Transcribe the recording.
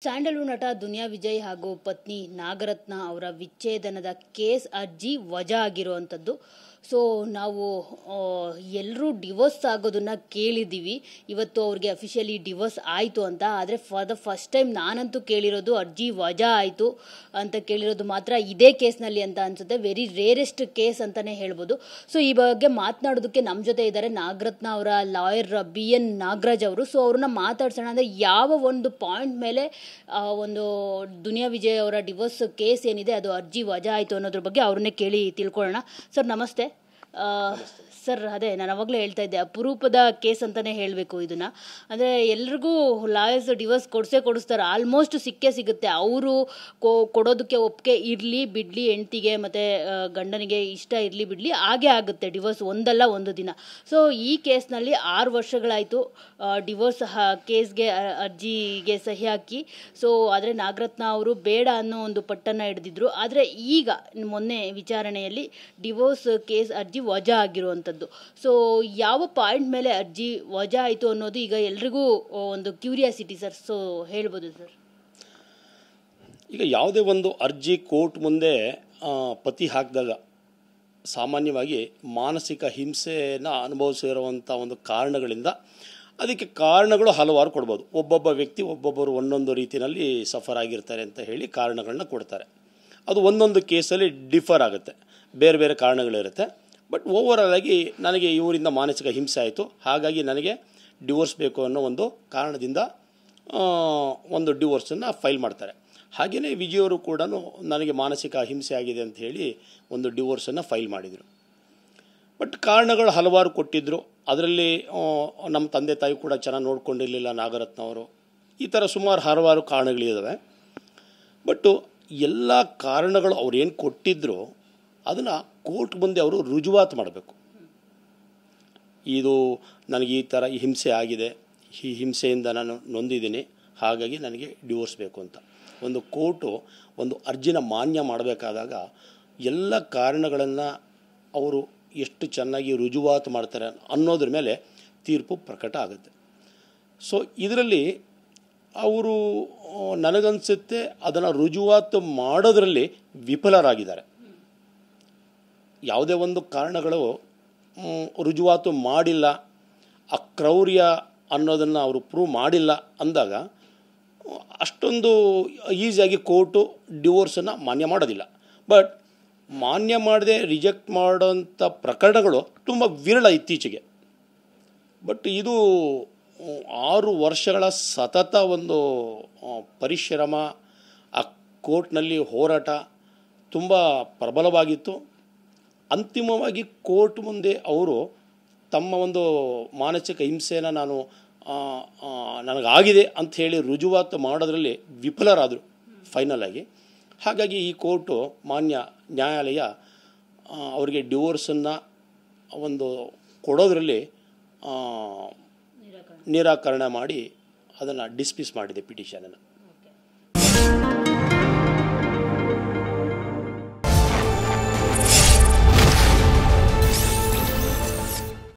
Sandalwood ನಟ ದುನಿಯಾ ವಿಜಯ್ ಹಾಗೂ ಪತ್ನಿ ನಾಗರತ್ನ ಅವರ ವಿಚ್ಛೇದನದ ಕೇಸ್ ಅರ್ಜಿ ವಜಾ ಆಗಿರುವಂಥದ್ದು. ಸೊ ನಾವು ಎಲ್ಲರೂ ಡಿವೋರ್ಸ್ ಆಗೋದನ್ನ ಕೇಳಿದ್ದೀವಿ. ಇವತ್ತು ಅವ್ರಿಗೆ ಅಫಿಷಿಯಲಿ ಡಿವೋರ್ಸ್ ಆಯಿತು ಅಂತ. ಆದರೆ ಫಾರ್ ದ ಫಸ್ಟ್ ಟೈಮ್ ನಾನಂತೂ ಕೇಳಿರೋದು ಅರ್ಜಿ ವಜಾ ಆಯಿತು ಅಂತ ಕೇಳಿರೋದು ಮಾತ್ರ ಇದೇ ಕೇಸ್ನಲ್ಲಿ ಅಂತ ಅನ್ಸುತ್ತೆ. ವೆರಿ ರೇರೆಸ್ಟ್ ಕೇಸ್ ಅಂತಲೇ ಹೇಳ್ಬೋದು. ಸೊ ಈ ಬಗ್ಗೆ ಮಾತನಾಡೋದಕ್ಕೆ ನಮ್ಮ ಜೊತೆ ಇದ್ದಾರೆ ನಾಗರತ್ನ ಅವರ ಲಾಯರ್ BN ನಾಗರಾಜ್ ಅವರು. ಸೊ ಅವ್ರನ್ನ ಮಾತಾಡ್ಸೋಣ. ಅಂದರೆ ಯಾವ ಒಂದು ಪಾಯಿಂಟ್ ಮೇಲೆ ಒಂದು ದುನಿಯಾ ವಿಜಯ್ ಅವರ ಡಿವೋರ್ಸ್ ಕೇಸ್ ಏನಿದೆ ಅದು ಅರ್ಜಿ ವಜಾ ಆಯಿತು ಅನ್ನೋದ್ರ ಬಗ್ಗೆ ಅವ್ರನ್ನೇ ಕೇಳಿ ತಿಳ್ಕೊಳ್ಳೋಣ. ಸರ್ ನಮಸ್ತೆ. ಸರ್ ಅದೇ ನಾನು ಅವಾಗಲೇ ಹೇಳ್ತಾ ಇದ್ದೆ, ಅಪರೂಪದ ಕೇಸ್ ಅಂತಲೇ ಹೇಳಬೇಕು ಇದನ್ನು. ಅಂದರೆ ಎಲ್ರಿಗೂ ಲಾಯರ್ಸ್ ಡಿವೋರ್ಸ್ ಕೊಡಿಸ್ತಾರೆ, ಆಲ್ಮೋಸ್ಟ್ ಸಿಗುತ್ತೆ. ಅವರು ಕೊಡೋದಕ್ಕೆ ಒಪ್ಪಿಗೆ ಇರಲಿ ಬಿಡಲಿ, ಹೆಂಡ್ತಿಗೆ ಮತ್ತು ಗಂಡನಿಗೆ ಇಷ್ಟ ಇರಲಿ ಬಿಡಲಿ, ಹಾಗೇ ಆಗುತ್ತೆ ಡಿವೋರ್ಸ್, ಒಂದಲ್ಲ ಒಂದು ದಿನ. ಸೊ ಈ ಕೇಸ್ನಲ್ಲಿ 6 ವರ್ಷಗಳಾಯಿತು ಡಿವೋರ್ಸ್ ಕೇಸ್ಗೆ ಅರ್ಜಿಗೆ ಸಹಿ ಹಾಕಿ. ಸೊ ಆದರೆ ನಾಗರತ್ನ ಅವರು ಬೇಡ ಅನ್ನೋ ಒಂದು ಪಟ್ಟನ್ನು ಹಿಡಿದಿದ್ರು. ಆದರೆ ಈಗ ಮೊನ್ನೆ ವಿಚಾರಣೆಯಲ್ಲಿ ಡಿವೋರ್ಸ್ ಕೇಸ್ ಅರ್ಜಿ ವಜಾ ಆಗಿರುವಂಥದ್ದು. ಸೊ ಯಾವ ಪಾಯಿಂಟ್ ಮೇಲೆ ಅರ್ಜಿ ವಜಾ ಆಯಿತು ಅನ್ನೋದು ಈಗ ಎಲ್ರಿಗೂ ಒಂದು ಕ್ಯೂರಿಯಾಸಿಟಿ ಸರ್. ಸೊ ಹೇಳ್ಬೋದು ಸರ್. ಈಗ ಯಾವುದೇ ಒಂದು ಅರ್ಜಿ ಕೋರ್ಟ್ ಮುಂದೆ ಪತಿ ಹಾಕಿದಾಗ ಸಾಮಾನ್ಯವಾಗಿ ಮಾನಸಿಕ ಹಿಂಸೆಯನ್ನು ಅನುಭವಿಸಿರುವಂಥ ಒಂದು ಕಾರಣಗಳಿಂದ ಅದಕ್ಕೆ ಕಾರಣಗಳು ಹಲವಾರು ಕೊಡ್ಬೋದು. ಒಬ್ಬೊಬ್ಬ ವ್ಯಕ್ತಿ ಒಬ್ಬೊಬ್ಬರು ಒಂದೊಂದು ರೀತಿಯಲ್ಲಿ ಸಫರ್ ಆಗಿರ್ತಾರೆ ಅಂತ ಹೇಳಿ ಕಾರಣಗಳನ್ನ ಕೊಡ್ತಾರೆ. ಅದು ಒಂದೊಂದು ಕೇಸಲ್ಲಿ ಡಿಫರ್ ಆಗುತ್ತೆ, ಬೇರೆ ಬೇರೆ ಕಾರಣಗಳಿರುತ್ತೆ. ಬಟ್ ಓವರಾಲ್ ಆಗಿ ನನಗೆ ಇವರಿಂದ ಮಾನಸಿಕ ಹಿಂಸೆ ಆಯಿತು, ಹಾಗಾಗಿ ನನಗೆ ಡಿವೋರ್ಸ್ ಬೇಕು ಅನ್ನೋ ಒಂದು ಕಾರಣದಿಂದ ಒಂದು ಡಿವೋರ್ಸನ್ನು ಫೈಲ್ ಮಾಡ್ತಾರೆ. ಹಾಗೆಯೇ ವಿಜಯವರು ಕೂಡ ನನಗೆ ಮಾನಸಿಕ ಹಿಂಸೆ ಆಗಿದೆ ಅಂತ ಹೇಳಿ ಒಂದು ಡಿವೋರ್ಸನ್ನು ಫೈಲ್ ಮಾಡಿದರು. ಬಟ್ ಕಾರಣಗಳು ಹಲವಾರು ಕೊಟ್ಟಿದ್ದರು. ಅದರಲ್ಲಿ ನಮ್ಮ ತಂದೆ ತಾಯಿ ಕೂಡ ಚೆನ್ನಾಗಿ ನೋಡ್ಕೊಂಡಿರಲಿಲ್ಲ ನಾಗರತ್ನ ಅವರು. ಈ ಥರ ಸುಮಾರು ಹಲವಾರು ಕಾರಣಗಳಿದ್ದಾವೆ. ಬಟ್ಟು ಎಲ್ಲ ಕಾರಣಗಳು ಅವ್ರೇನು ಕೊಟ್ಟಿದ್ದರು ಅದನ್ನು ಕೋರ್ಟ್ ಮುಂದೆ ಅವರು ರುಜುವಾತು ಮಾಡಬೇಕು. ಇದು ನನಗೆ ಈ ಥರ ಈ ಹಿಂಸೆ ಆಗಿದೆ, ಈ ಹಿಂಸೆಯಿಂದ ನಾನು ನೊಂದಿದ್ದೀನಿ, ಹಾಗಾಗಿ ನನಗೆ ಡಿವೋರ್ಸ್ ಬೇಕು ಅಂತ ಒಂದು ಕೋರ್ಟು ಒಂದು ಅರ್ಜಿನ ಮಾನ್ಯ ಮಾಡಬೇಕಾದಾಗ ಎಲ್ಲ ಕಾರಣಗಳನ್ನು ಅವರು ಎಷ್ಟು ಚೆನ್ನಾಗಿ ರುಜುವಾತು ಮಾಡ್ತಾರೆ ಅನ್ನೋದ್ರ ಮೇಲೆ ತೀರ್ಪು ಪ್ರಕಟ ಆಗುತ್ತೆ. ಸೊ ಇದರಲ್ಲಿ ಅವರು ನನಗನ್ಸುತ್ತೆ ಅದನ್ನು ರುಜುವಾತು ಮಾಡೋದರಲ್ಲಿ ವಿಫಲರಾಗಿದ್ದಾರೆ. ಯಾವುದೇ ಒಂದು ಕಾರಣಗಳು ರುಜುವಾತು ಮಾಡಿಲ್ಲ, ಅಕ್ರೌರ್ಯ ಅನ್ನೋದನ್ನು ಅವರು ಪ್ರೂವ್ ಮಾಡಿಲ್ಲ ಅಂದಾಗ ಅಷ್ಟೊಂದು ಈಸಿಯಾಗಿ ಕೋರ್ಟು ಡಿವೋರ್ಸನ್ನು ಮಾನ್ಯ ಮಾಡೋದಿಲ್ಲ. ಬಟ್ ಮಾನ್ಯ ಮಾಡದೆ ರಿಜೆಕ್ಟ್ ಮಾಡೋಂಥ ಪ್ರಕರಣಗಳು ತುಂಬ ವಿರಳ ಇತ್ತೀಚೆಗೆ. ಬಟ್ ಇದು 6 ವರ್ಷಗಳ ಸತತ ಒಂದು ಪರಿಶ್ರಮ, ಆ ಕೋರ್ಟ್ನಲ್ಲಿ ಹೋರಾಟ ತುಂಬ ಪ್ರಬಲವಾಗಿತ್ತು. ಅಂತಿಮವಾಗಿ ಕೋರ್ಟ್ ಮುಂದೆ ಅವರು ತಮ್ಮ ಒಂದು ಮಾನಸಿಕ ಹಿಂಸೆಯನ್ನು ನನಗಾಗಿದೆ ಅಂಥೇಳಿ ರುಜುವಾತು ಮಾಡೋದರಲ್ಲಿ ವಿಫಲರಾದರು ಫೈನಲ್ ಆಗಿ. ಹಾಗಾಗಿ ಈ ಕೋರ್ಟು ಮಾನ್ಯ ನ್ಯಾಯಾಲಯ ಅವರಿಗೆ ಡಿವೋರ್ಸನ್ನು ಒಂದು ಕೊಡೋದರಲ್ಲಿ ನಿರಾಕರಣೆ ಮಾಡಿ ಅದನ್ನು ಡಿಸ್ಮಿಸ್ ಮಾಡಿದೆ ಪಿಟಿಷನನ್ನು.